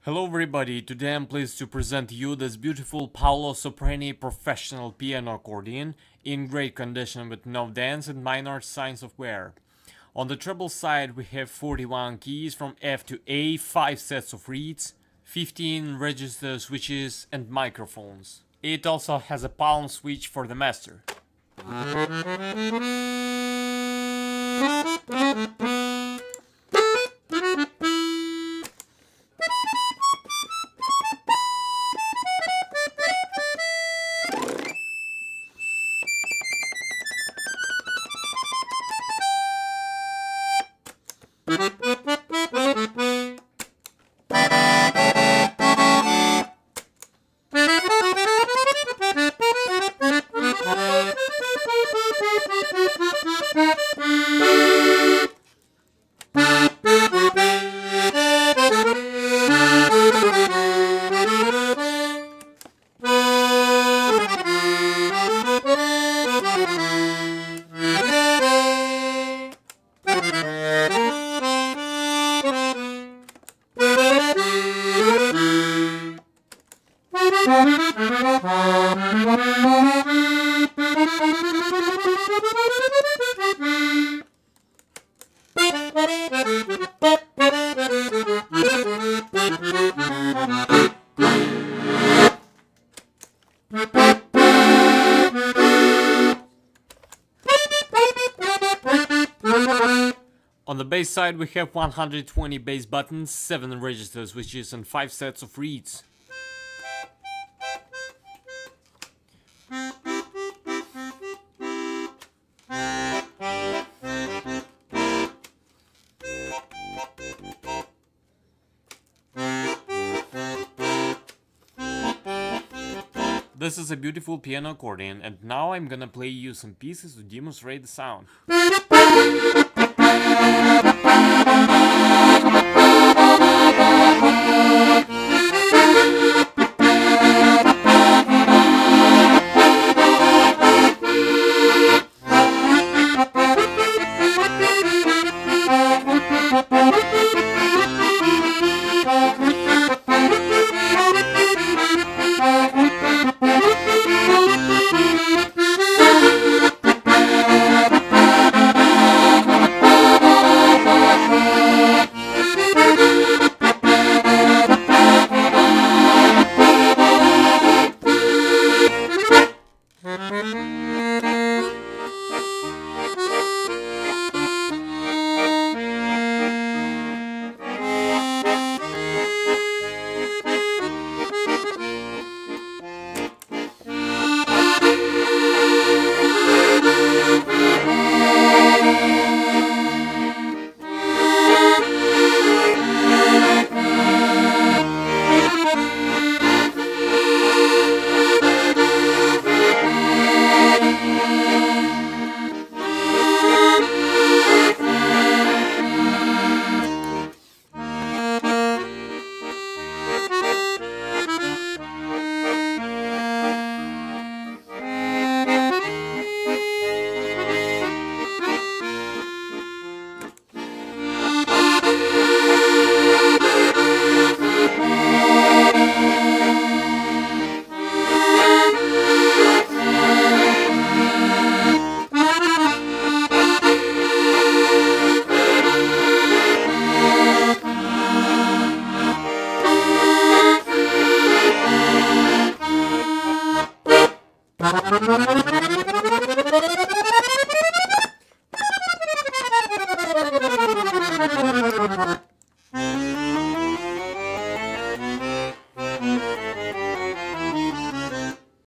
Hello everybody, today I'm pleased to present you this beautiful Paolo Soprani professional piano accordion in great condition with no dents and minor signs of wear. On the treble side we have 41 keys from F to A, 5 sets of reeds, 15 register switches and microphones. It also has a palm switch for the master. On the bass side we have 120 bass buttons, 7 register switches and 5 sets of reeds. This is a beautiful piano accordion, and now I'm gonna play you some pieces to demonstrate the sound.